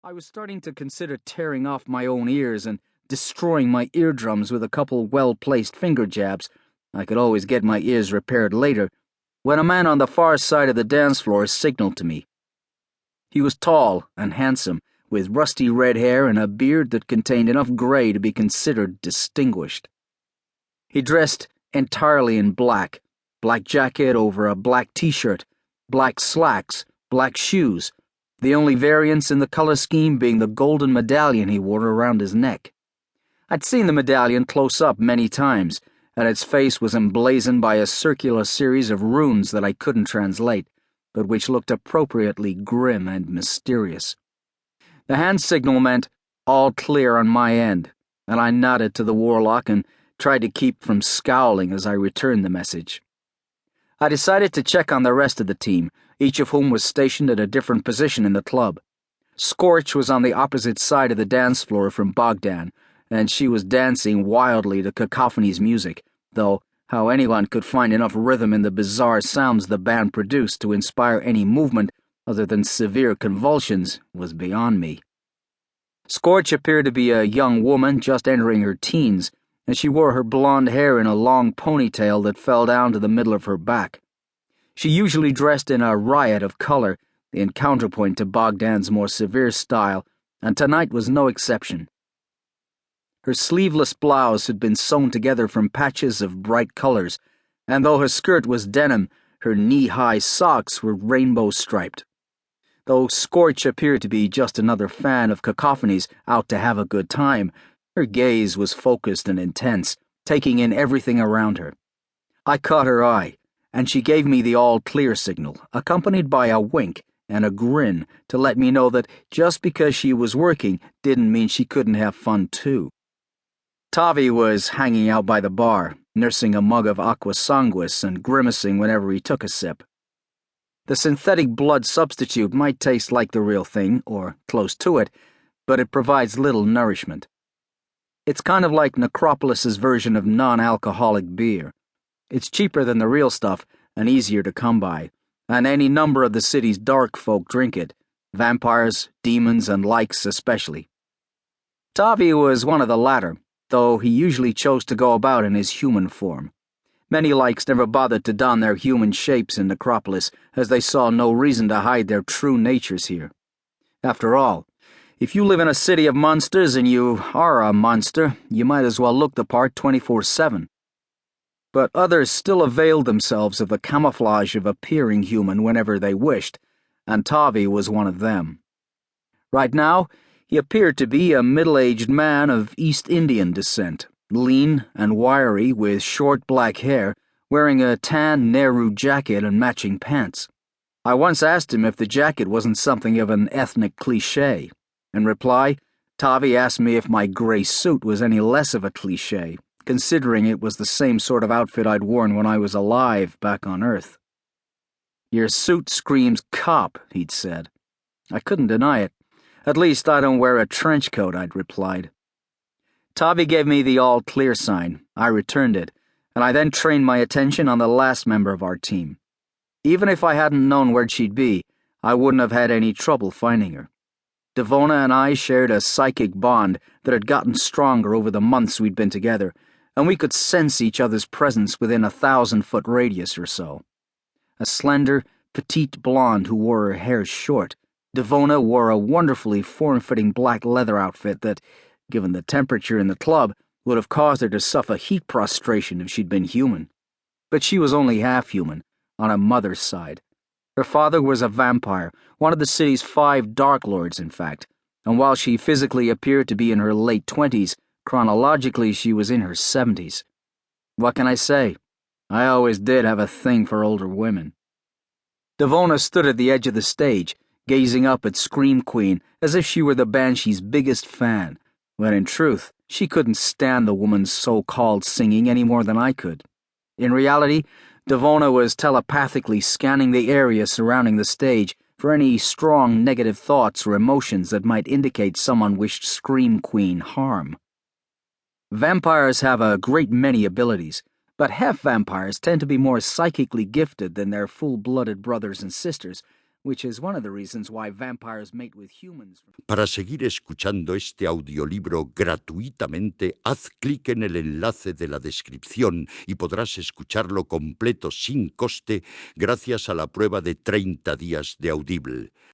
I was starting to consider tearing off my own ears and destroying my eardrums with a couple well-placed finger jabs. I could always get my ears repaired later, when a man on the far side of the dance floor signaled to me. He was tall and handsome, with rusty red hair and a beard that contained enough grey to be considered distinguished. He dressed entirely in black jacket over a black t-shirt, black slacks, black shoes, the only variance in the color scheme being the golden medallion he wore around his neck. I'd seen the medallion close up many times, and its face was emblazoned by a circular series of runes that I couldn't translate, but which looked appropriately grim and mysterious. The hand signal meant, "All clear on my end," and I nodded to the warlock and tried to keep from scowling as I returned the message. I decided to check on the rest of the team, each of whom was stationed at a different position in the club. Scorch was on the opposite side of the dance floor from Bogdan, and she was dancing wildly to Cacophony's music, though how anyone could find enough rhythm in the bizarre sounds the band produced to inspire any movement other than severe convulsions was beyond me. Scorch appeared to be a young woman just entering her teens, and she wore her blonde hair in a long ponytail that fell down to the middle of her back. She usually dressed in a riot of color, in counterpoint to Bogdan's more severe style, and tonight was no exception. Her sleeveless blouse had been sewn together from patches of bright colors, and though her skirt was denim, her knee-high socks were rainbow-striped. Though Scorch appeared to be just another fan of Cacophony's out to have a good time, her gaze was focused and intense, taking in everything around her. I caught her eye, and she gave me the all-clear signal, accompanied by a wink and a grin to let me know that just because she was working didn't mean she couldn't have fun too. Tavi was hanging out by the bar, nursing a mug of aqua sanguis and grimacing whenever he took a sip. The synthetic blood substitute might taste like the real thing, or close to it, but it provides little nourishment. It's kind of like Necropolis's version of non-alcoholic beer. It's cheaper than the real stuff and easier to come by, and any number of the city's dark folk drink it, vampires, demons, and likes especially. Tavi was one of the latter, though he usually chose to go about in his human form. Many likes never bothered to don their human shapes in Necropolis, as they saw no reason to hide their true natures here. After all, if you live in a city of monsters and you are a monster, you might as well look the part 24/7. But others still availed themselves of the camouflage of appearing human whenever they wished, and Tavi was one of them. Right now, he appeared to be a middle-aged man of East Indian descent, lean and wiry with short black hair, wearing a tan Nehru jacket and matching pants. I once asked him if the jacket wasn't something of an ethnic cliché. In reply, Tavi asked me if my grey suit was any less of a cliché, considering it was the same sort of outfit I'd worn when I was alive back on Earth. "Your suit screams cop," he'd said. I couldn't deny it. "At least I don't wear a trench coat," I'd replied. Tavi gave me the all-clear sign. I returned it, and I then trained my attention on the last member of our team. Even if I hadn't known where she'd be, I wouldn't have had any trouble finding her. Devona and I shared a psychic bond that had gotten stronger over the months we'd been together, and we could sense each other's presence within a 1,000-foot radius or so. A slender, petite blonde who wore her hair short, Devona wore a wonderfully form-fitting black leather outfit that, given the temperature in the club, would have caused her to suffer heat prostration if she'd been human. But she was only half human, on her mother's side. Her father was a vampire, one of the city's 5 Dark Lords, in fact, and while she physically appeared to be in her late 20s, chronologically she was in her 70s. What can I say? I always did have a thing for older women. Devona stood at the edge of the stage, gazing up at Scream Queen as if she were the Banshee's biggest fan, when in truth, she couldn't stand the woman's so-called singing any more than I could. In reality, Devona was telepathically scanning the area surrounding the stage for any strong negative thoughts or emotions that might indicate someone wished Scream Queen harm. Vampires have a great many abilities, but half vampires tend to be more psychically gifted than their full-blooded brothers and sisters, which is one of the reasons why vampires mate with humans. Para seguir escuchando este audiolibro gratuitamente, haz clic en el enlace de la descripción y podrás escucharlo completo sin coste gracias a la prueba de 30 días de Audible.